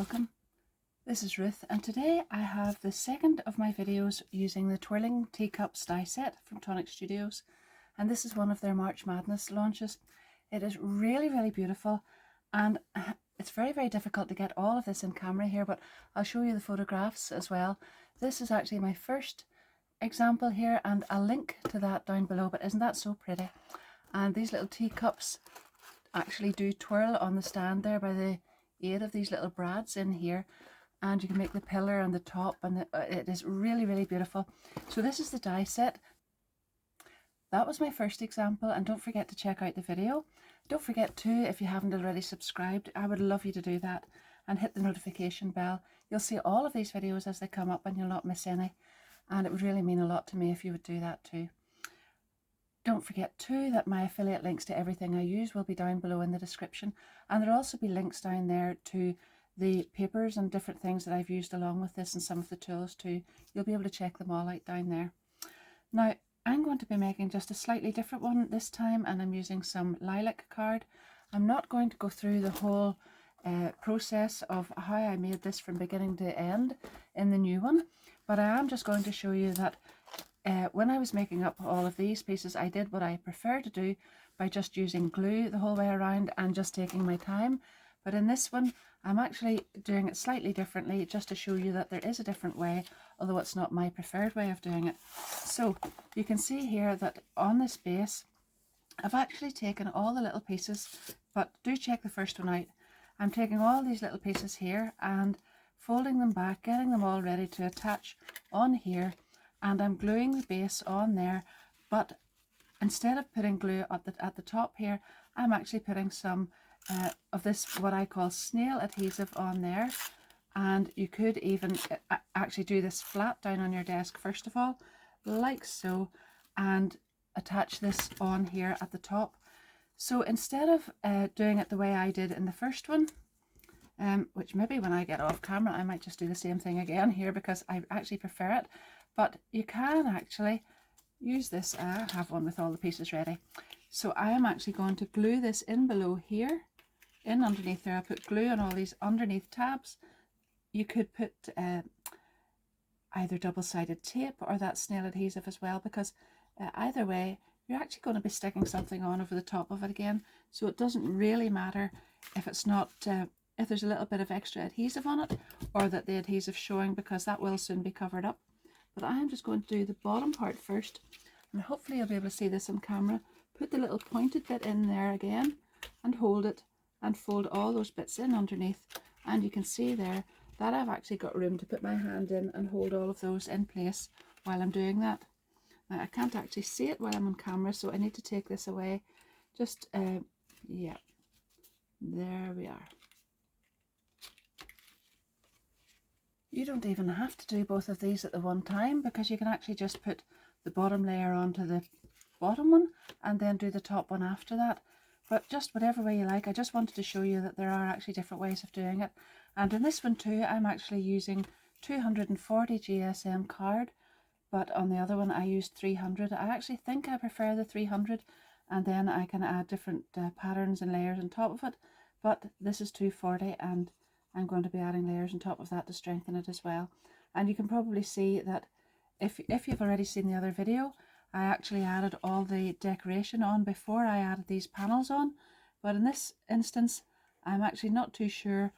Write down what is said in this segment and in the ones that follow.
welcome. This is Ruth, and today I have the second of my videos using the Twirling Teacups die set from Tonic Studios, and this is one of their March Madness launches. It is really beautiful, and it's very difficult to get all of this in camera here, but I'll show you the photographs as well. This is actually my first example here, and I'll link to that down below, but isn't that so pretty? And these little teacups actually do twirl on the stand there by the aid of these little brads in here, and you can make the pillar and the top, and it is really beautiful. So this is the die set. That was my first example, and don't forget to check out the video. Don't forget too, if you haven't already subscribed, I would love you to do that and hit the notification bell. You'll see all of these videos as they come up and you'll not miss any, and it would really mean a lot to me if you would do that too. Don't forget too that my affiliate links to everything I use will be down below in the description, and there'll also be links down there to the papers and different things that I've used along with this, and some of the tools too. You'll be able to check them all out down there. Now I'm going to be making just a slightly different one this time, and I'm using some lilac card. I'm not going to go through the whole process of how I made this from beginning to end in the new one, but I am just going to show you that when I was making up all of these pieces, I did what I prefer to do by just using glue the whole way around and just taking my time. But in this one, I'm actually doing it slightly differently, just to show you that there is a different way, although it's not my preferred way of doing it. So you can see here that on this base, I've actually taken all the little pieces, but do check the first one out. I'm taking all these little pieces here and folding them back, getting them all ready to attach on here, and I'm gluing the base on there. But instead of putting glue at the top here, I'm actually putting some of this, what I call snail adhesive, on there. And you could even actually do this flat down on your desk first of all, like so, and attach this on here at the top. So instead of doing it the way I did in the first one, which maybe when I get off camera I might just do the same thing again here because I actually prefer it, but you can actually use this. I have one with all the pieces ready. So I am actually going to glue this in below here, in underneath there. I put glue on all these underneath tabs. You could put either double-sided tape or that snail adhesive as well, because either way you're actually going to be sticking something on over the top of it again, so it doesn't really matter if it's not if there's a little bit of extra adhesive on it, or that the adhesive showing, because that will soon be covered up. But I am just going to do the bottom part first, and hopefully you'll be able to see this on camera. Put the little pointed bit in there again and hold it and fold all those bits in underneath, and you can see there that I've actually got room to put my hand in and hold all of those in place while I'm doing that. Now I can't actually see it while I'm on camera, so I need to take this away. Just yeah, there we are. You don't even have to do both of these at the one time, because you can actually just put the bottom layer onto the bottom one and then do the top one after that. But just whatever way you like. I just wanted to show you that there are actually different ways of doing it. And in this one too, I'm actually using 240 GSM card, but on the other one I used 300. I actually think I prefer the 300, and then I can add different patterns and layers on top of it. But this is 240, and I'm going to be adding layers on top of that to strengthen it as well. And you can probably see that if you've already seen the other video, I actually added all the decoration on before I added these panels on. But in this instance, I'm actually not too sure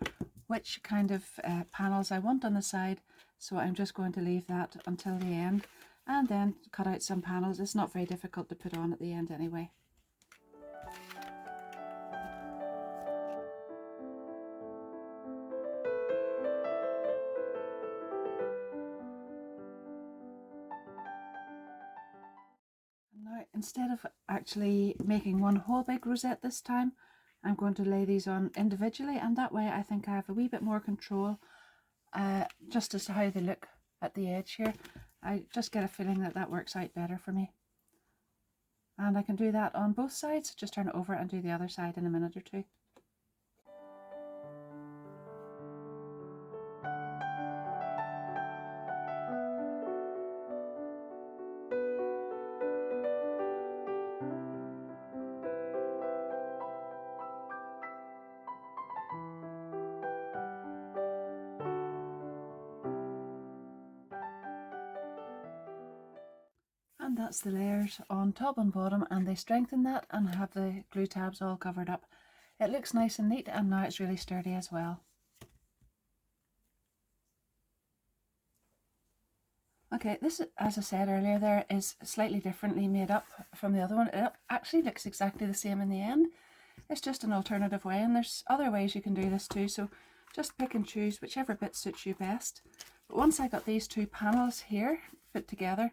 which kind of panels I want on the side, so I'm just going to leave that until the end and then cut out some panels. It's not very difficult to put on at the end anyway. Instead of actually making one whole big rosette this time, I'm going to lay these on individually, and that way I think I have a wee bit more control just as to how they look at the edge here. I just get a feeling that that works out better for me. And I can do that on both sides. Just turn it over and do the other side in a minute or two. And that's the layers on top and bottom, and they strengthen that and have the glue tabs all covered up. It looks nice and neat, and now it's really sturdy as well. Okay, this, as I said earlier, there is slightly differently made up from the other one. It actually looks exactly the same in the end. It's just an alternative way, and there's other ways you can do this too, so just pick and choose whichever bit suits you best. But once I got these two panels here put together,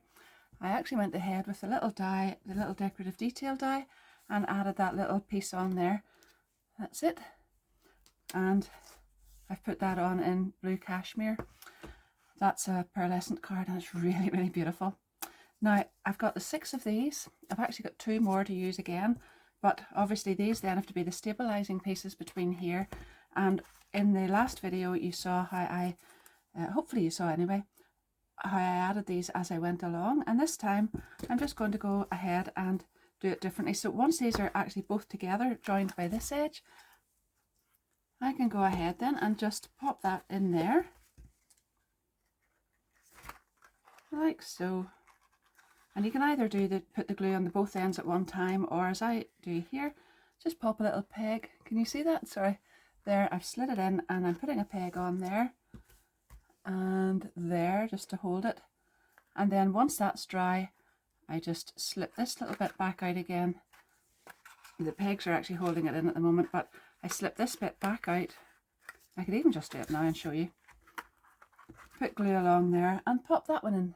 I actually went ahead with the little die, the little decorative detail die, and added that little piece on there. That's it. And I've put that on in blue cashmere. That's a pearlescent card, and it's really, really beautiful. Now, I've got the 6 of these. I've actually got 2 more to use again, but obviously these then have to be the stabilizing pieces between here. And in the last video, you saw how I, hopefully you saw anyway, how I added these as I went along. And this time, I'm just going to go ahead and do it differently. So once these are actually both together, joined by this edge, I can go ahead then and just pop that in there. Like so. And you can either put the glue on both ends at one time, or as I do here, just pop a little peg. Can you see that? Sorry. There, I've slid it in, and I'm putting a peg on there and there just to hold it. And then once that's dry, I just slip this little bit back out again. The pegs are actually holding it in at the moment, but I slip this bit back out. I could even just do it now and show you. Put glue along there and pop that one in.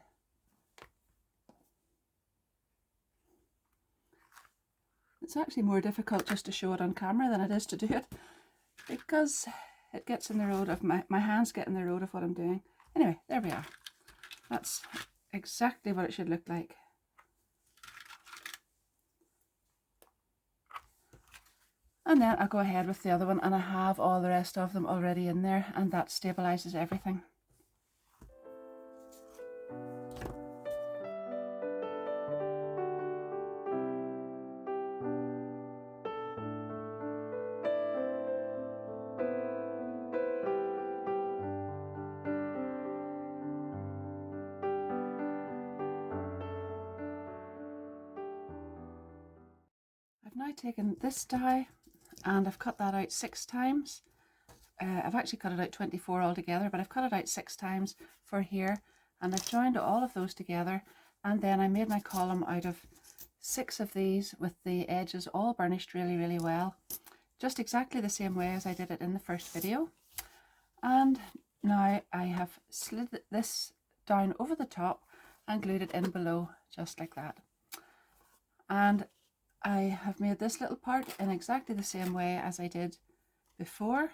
It's actually more difficult just to show it on camera than it is to do it, because it gets in the road of my hands get in the road of what I'm doing. Anyway, there we are. That's exactly what it should look like. And then I'll go ahead with the other one, and I have all the rest of them already in there, and that stabilizes everything. I've now taken this die and I've cut that out 6 times. I've actually cut it out 24 altogether, but I've cut it out 6 times for here, and I've joined all of those together, and then I made my column out of 6 of these with the edges all burnished really, really well, just exactly the same way as I did it in the first video. And now I have slid this down over the top and glued it in below, just like that. And I have made this little part in exactly the same way as I did before.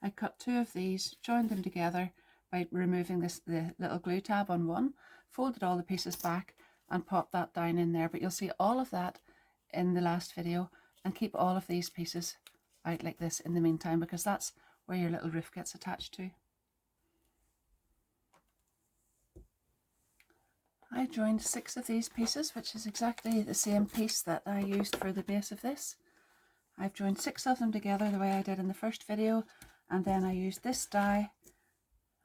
I cut 2 of these, joined them together by removing the little glue tab on one, folded all the pieces back and popped that down in there. But you'll see all of that in the last video, and keep all of these pieces out like this in the meantime, because that's where your little roof gets attached to. I joined 6 of these pieces, which is exactly the same piece that I used for the base of this. I've joined 6 of them together the way I did in the first video, and then I used this die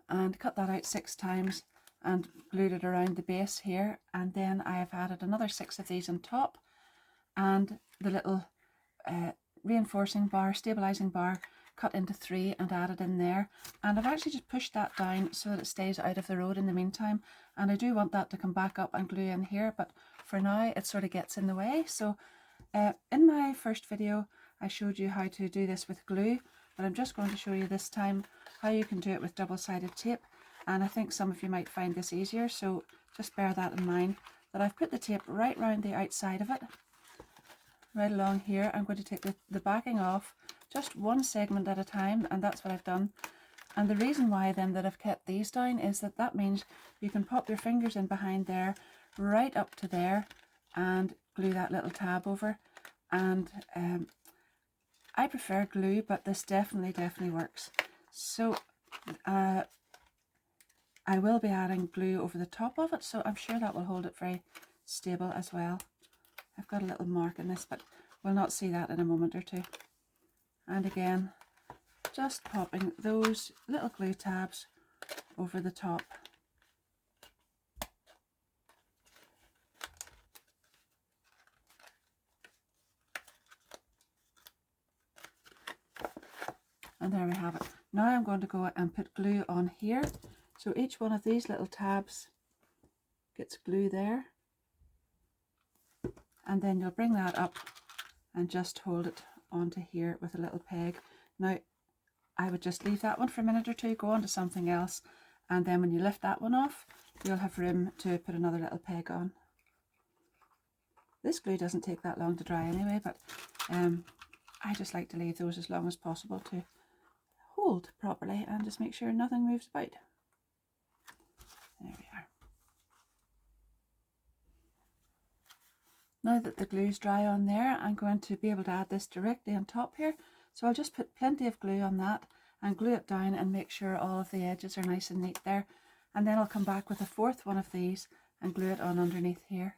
and cut that out 6 times and glued it around the base here, and then I have added another 6 of these on top, and the little reinforcing bar, stabilizing bar, cut into 3 and added in there. And I've actually just pushed that down so that it stays out of the road in the meantime, and I do want that to come back up and glue in here, but for now it sort of gets in the way. So in my first video I showed you how to do this with glue, but I'm just going to show you this time how you can do it with double-sided tape, and I think some of you might find this easier, so just bear that in mind, that I've put the tape right round the outside of it, right along here. I'm going to take the backing off just one segment at a time, and that's what I've done. And the reason why then that I've kept these down is that means you can pop your fingers in behind there right up to there and glue that little tab over. And I prefer glue, but this definitely works. So I will be adding glue over the top of it, so I'm sure that will hold it very stable as well. I've got a little mark in this, but we'll not see that in a moment or two. And again, just popping those little glue tabs over the top. And there we have it. Now I'm going to go and put glue on here. So each one of these little tabs gets glue there. And then you'll bring that up and just hold it onto here with a little peg. Now I would just leave that one for a minute or two, go on to something else, and then when you lift that one off, you'll have room to put another little peg on. This glue doesn't take that long to dry anyway, but I just like to leave those as long as possible to hold properly and just make sure nothing moves about. There we are. Now that the glue's dry on there, I'm going to be able to add this directly on top here. So I'll just put plenty of glue on that and glue it down and make sure all of the edges are nice and neat there. And then I'll come back with a fourth one of these and glue it on underneath here.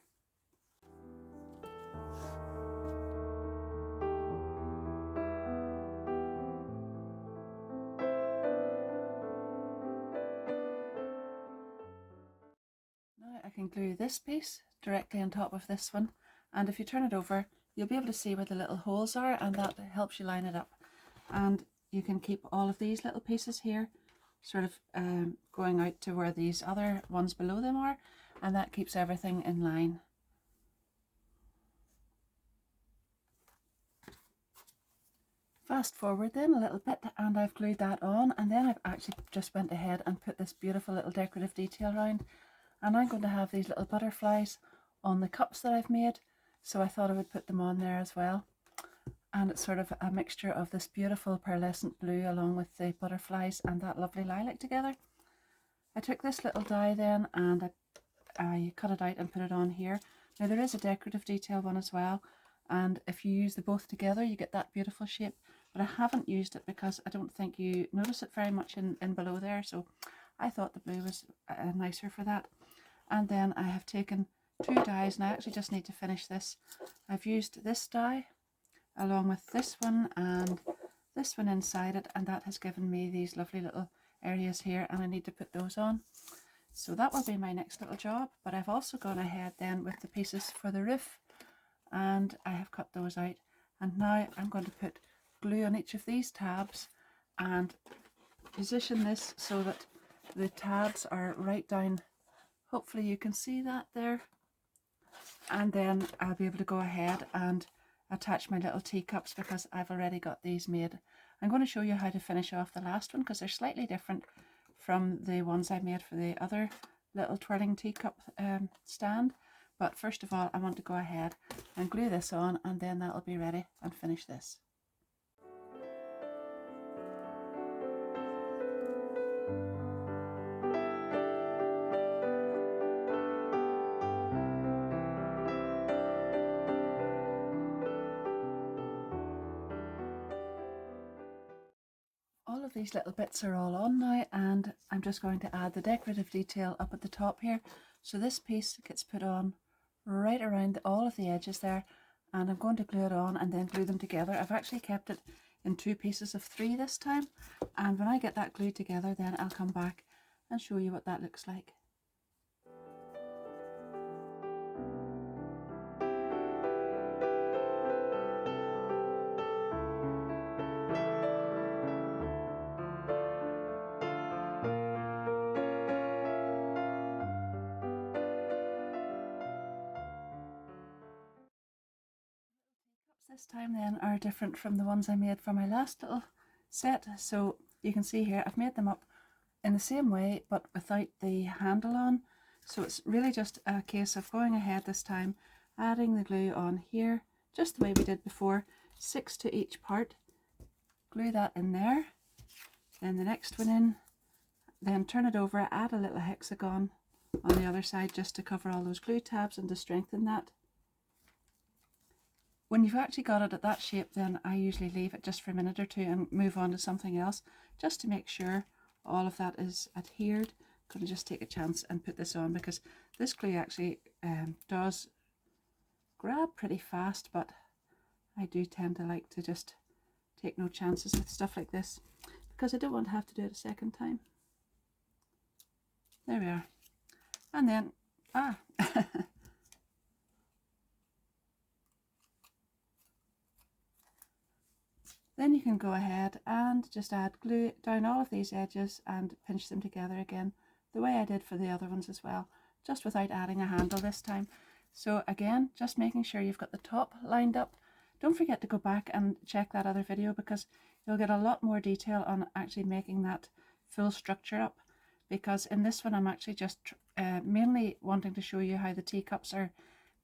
Now I can glue this piece directly on top of this one, and if you turn it over you'll be able to see where the little holes are, and that helps you line it up. And you can keep all of these little pieces here sort of going out to where these other ones below them are, and that keeps everything in line. Fast forward then a little bit and I've glued that on, and then I've actually just went ahead and put this beautiful little decorative detail around, and I'm going to have these little butterflies on the cups that I've made, so I thought I would put them on there as well. And it's sort of a mixture of this beautiful pearlescent blue along with the butterflies and that lovely lilac together. I took this little die then and I cut it out and put it on here. Now there is a decorative detail one as well, and if you use the both together you get that beautiful shape, but I haven't used it because I don't think you notice it very much in below there, so I thought the blue was nicer for that. And then I have taken two dies, and I actually just need to finish this. I've used this die along with this one and this one inside it, and that has given me these lovely little areas here, and I need to put those on. So that will be my next little job, but I've also gone ahead then with the pieces for the roof, and I have cut those out, and now I'm going to put glue on each of these tabs and position this so that the tabs are right down. Hopefully you can see that there, and then I'll be able to go ahead and attach my little teacups because I've already got these made. I'm going to show you how to finish off the last one because they're slightly different from the ones I made for the other little twirling teacup stand. But first of all, I want to go ahead and glue this on, and then that'll be ready and finish this. All of these little bits are all on now, and I'm just going to add the decorative detail up at the top here. So this piece gets put on right around all of the edges there, and I'm going to glue it on and then glue them together. I've actually kept it in two pieces of 3 this time, and when I get that glued together then I'll come back and show you what that looks like. This time then are different from the ones I made for my last little set. So you can see here I've made them up in the same way but without the handle on. So it's really just a case of going ahead this time, adding the glue on here just the way we did before, 6 to each part. Glue that in there, then the next one in, then turn it over, add a little hexagon on the other side just to cover all those glue tabs and to strengthen that. When you've actually got it at that shape, then I usually leave it just for a minute or two and move on to something else just to make sure all of that is adhered. I'm going to just take a chance and put this on because this glue actually does grab pretty fast, but I do tend to like to just take no chances with stuff like this because I don't want to have to do it a second time. There we are. And then, Then you can go ahead and just add glue down all of these edges and pinch them together again, the way I did for the other ones as well, just without adding a handle this time. So again, just making sure you've got the top lined up. Don't forget to go back and check that other video, because you'll get a lot more detail on actually making that full structure up, because in this one I'm actually just mainly wanting to show you how the teacups are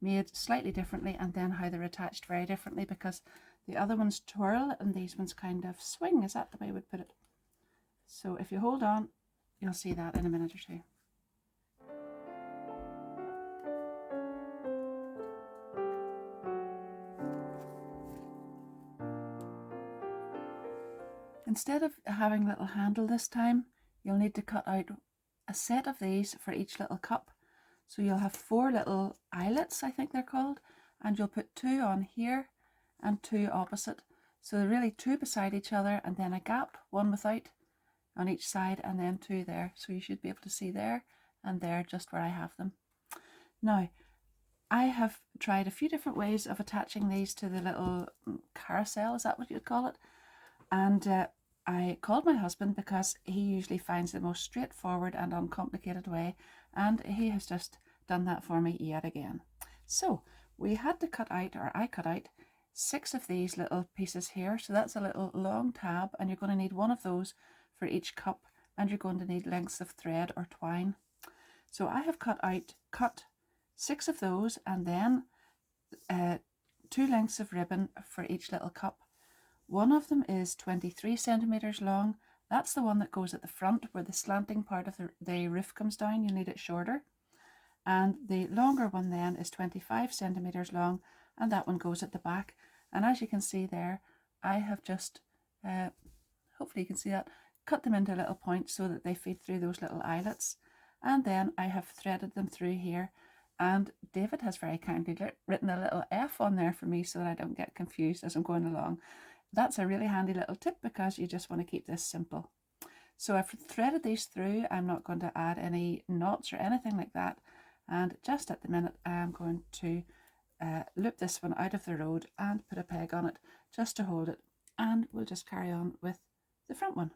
made slightly differently, and then how they're attached very differently, because the other ones twirl and these ones kind of swing. Is that the way I would put it? So if you hold on, you'll see that in a minute or two. Instead of having a little handle this time, you'll need to cut out a set of these for each little cup. So you'll have 4 little eyelets, I think they're called, and you'll put 2 on here and 2 opposite. So they're really 2 beside each other, and then a gap, 1 without on each side, and then 2 there. So you should be able to see there and there just where I have them. Now, I have tried a few different ways of attaching these to the little carousel, is that what you'd call it? And I called my husband because he usually finds the most straightforward and uncomplicated way, and he has just done that for me yet again. So we had to cut out, or I cut out, 6 of these little pieces here. So that's a little long tab, and you're going to need 1 of those for each cup, and you're going to need lengths of thread or twine. So I have cut 6 of those, and then 2 lengths of ribbon for each little cup. One of them is 23 centimeters long. That's the one that goes at the front where the slanting part of the roof comes down. You need it shorter. And the longer one then is 25 centimeters long, and that one goes at the back. And as you can see there, I have just, hopefully you can see that, cut them into little points so that they feed through those little eyelets. And then I have threaded them through here. And David has very kindly written a little F on there for me so that I don't get confused as I'm going along. That's a really handy little tip, because you just want to keep this simple. So I've threaded these through. I'm not going to add any knots or anything like that. And just at the minute, I'm going to loop this one out of the road and put a peg on it just to hold it. And we'll just carry on with the front one.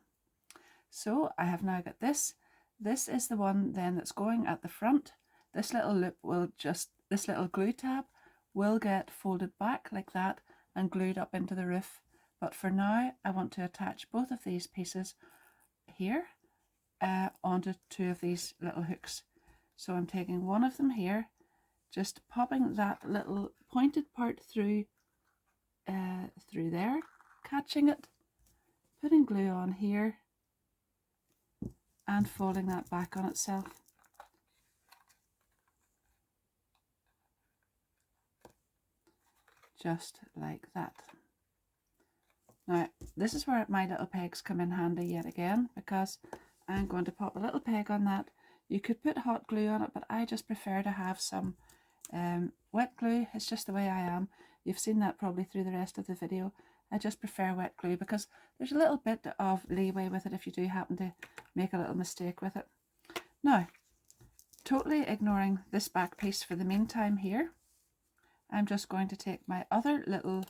So I have now got this. This is the one then that's going at the front. This little loop will this little glue tab will get folded back like that and glued up into the roof. But for now, I want to attach both of these pieces here onto 2 of these little hooks. So I'm taking one of them here, just popping that little pointed part through there, catching it, putting glue on here, and folding that back on itself. Just like that. Now, this is where my little pegs come in handy yet again, because I'm going to pop a little peg on that. You could put hot glue on it, but I just prefer to have some wet glue. It's just the way I am. You've seen that probably through the rest of the video. I just prefer wet glue because there's a little bit of leeway with it if you do happen to make a little mistake with it. Now, totally ignoring this back piece for the meantime here, I'm just going to take my other little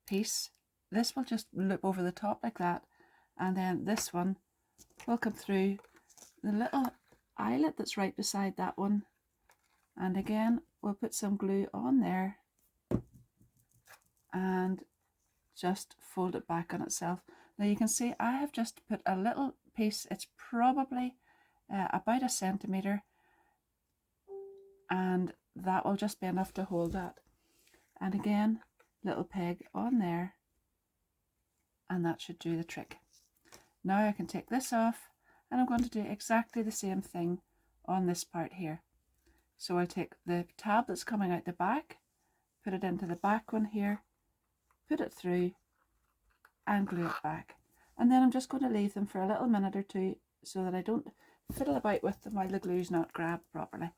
piece. This will just loop over the top like that, and then this one will come through the little eyelet that's right beside that one, and again we'll put some glue on there and just fold it back on itself. Now you can see I have just put a little piece. It's probably about 1 centimeter, and that will just be enough to hold that. And again, little peg on there, and that should do the trick. Now I can take this off, and I'm going to do exactly the same thing on this part here. So I'll take the tab that's coming out the back, put it into the back one here, put it through, and glue it back. And then I'm just going to leave them for a little minute or two so that I don't fiddle about with them while the glue's not grabbed properly.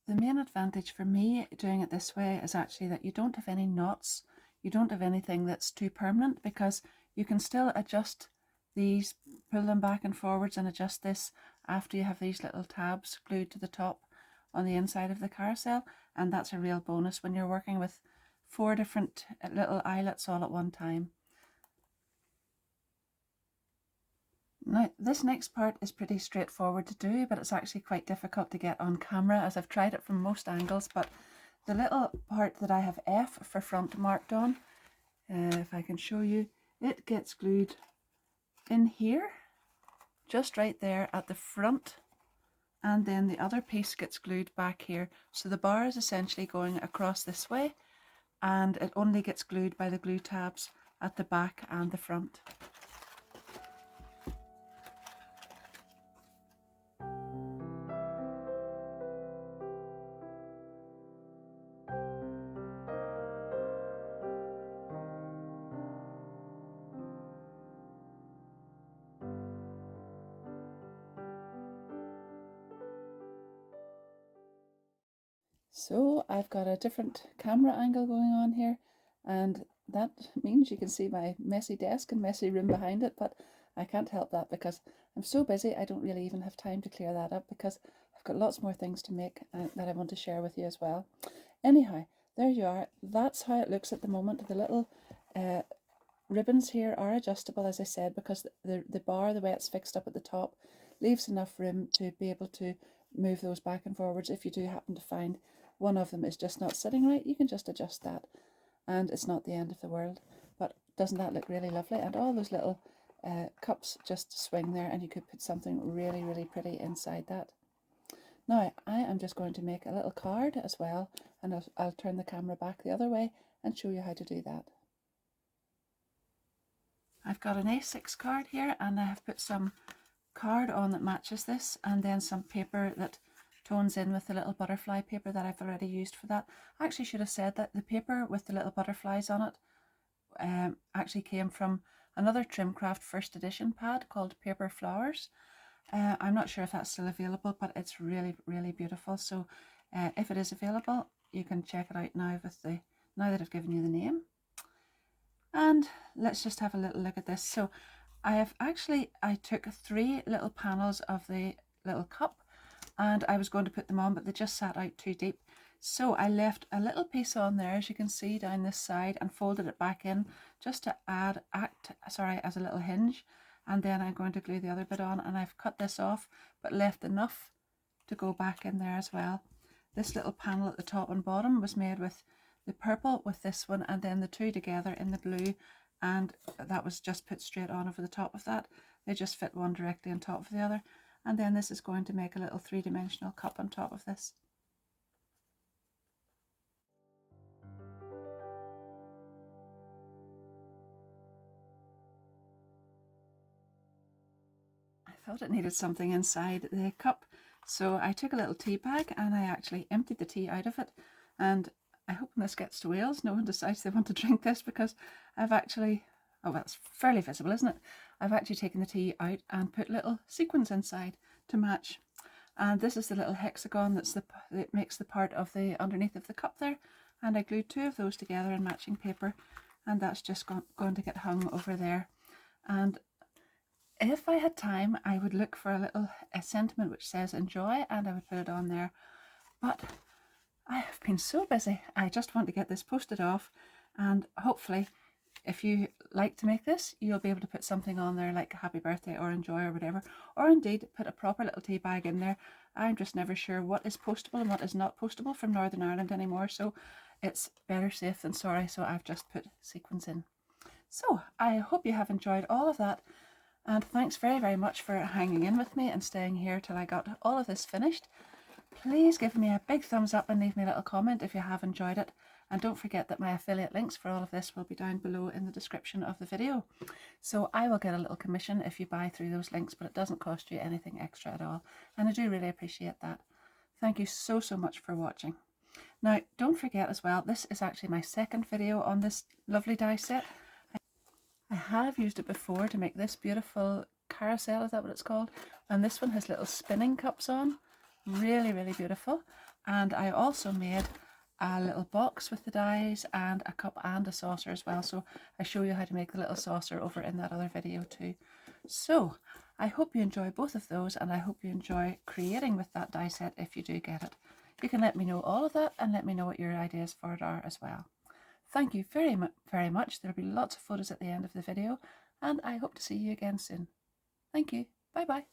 The main advantage for me doing it this way is actually that you don't have any knots, you don't have anything that's too permanent, because you can still adjust these, pull them back and forwards and adjust this after you have these little tabs glued to the top on the inside of the carousel, and that's a real bonus when you're working with 4 different little eyelets all at one time. Now this next part is pretty straightforward to do, but it's actually quite difficult to get on camera as I've tried it from most angles. But the little part that I have F for front marked on, if I can show you, it gets glued in here, just right there at the front, and then the other piece gets glued back here. So the bar is essentially going across this way, and it only gets glued by the glue tabs at the back and the front. So I've got a different camera angle going on here, and that means you can see my messy desk and messy room behind it, but I can't help that because I'm so busy I don't really even have time to clear that up, because I've got lots more things to make that I want to share with you as well. Anyhow, there you are. That's how it looks at the moment. The little ribbons here are adjustable, as I said, because the bar, the way it's fixed up at the top, leaves enough room to be able to move those back and forwards. If you do happen to find one of them is just not sitting right, you can just adjust that, and it's not the end of the world. But doesn't that look really lovely? And all those little cups just swing there, and you could put something really, really pretty inside that. Now I am just going to make a little card as well, and I'll turn the camera back the other way and show you how to do that. I've got an A6 card here, and I have put some card on that matches this, and then some paper that tones in with the little butterfly paper that I've already used for that. I actually should have said that the paper with the little butterflies on it actually came from another Trimcraft first edition pad called Paper Flowers. I'm not sure if that's still available, but it's really, really beautiful. So if it is available, you can check it out now now that I've given you the name. And let's just have a little look at this. So I took 3 little panels of the little cup, and I was going to put them on, but they just sat out too deep. So I left a little piece on there, as you can see down this side, and folded it back in just to as a little hinge. And then I'm going to glue the other bit on, and I've cut this off, but left enough to go back in there as well. This little panel at the top and bottom was made with the purple with this one, and then the 2 together in the blue, and that was just put straight on over the top of that. They just fit one directly on top of the other. And then this is going to make a little 3-dimensional cup on top of this. I thought it needed something inside the cup, so I took a little tea bag and I actually emptied the tea out of it. And I hope when this gets to Wales, no one decides they want to drink this, because I've actually, oh, well, it's fairly visible, isn't it? I've actually taken the tea out and put little sequins inside to match. And this is the little hexagon that makes the part of the underneath of the cup there. And I glued 2 of those together in matching paper, and that's just going to get hung over there. And if I had time, I would look for a sentiment which says enjoy, and I would put it on there. But I have been so busy, I just want to get this posted off, and hopefully if you like to make this, you'll be able to put something on there like happy birthday or enjoy or whatever, or indeed put a proper little tea bag in there. I'm just never sure what is postable and what is not postable from Northern Ireland anymore, so it's better safe than sorry, so I've just put sequins in. So I hope you have enjoyed all of that, and thanks very, very much for hanging in with me and staying here till I got all of this finished. Please give me a big thumbs up and leave me a little comment if you have enjoyed it. And don't forget that my affiliate links for all of this will be down below in the description of the video. So I will get a little commission if you buy through those links, but it doesn't cost you anything extra at all. And I do really appreciate that. Thank you so, so much for watching. Now, don't forget as well, this is actually my 2nd video on this lovely die set. I have used it before to make this beautiful carousel, is that what it's called? And this one has little spinning cups on. Really, really beautiful. And I also made a little box with the dies and a cup and a saucer as well. So I show you how to make the little saucer over in that other video too. So I hope you enjoy both of those, and I hope you enjoy creating with that die set if you do get it. You can let me know all of that and let me know what your ideas for it are as well. Thank you very much. There'll be lots of photos at the end of the video, and I hope to see you again soon. Thank you. Bye bye.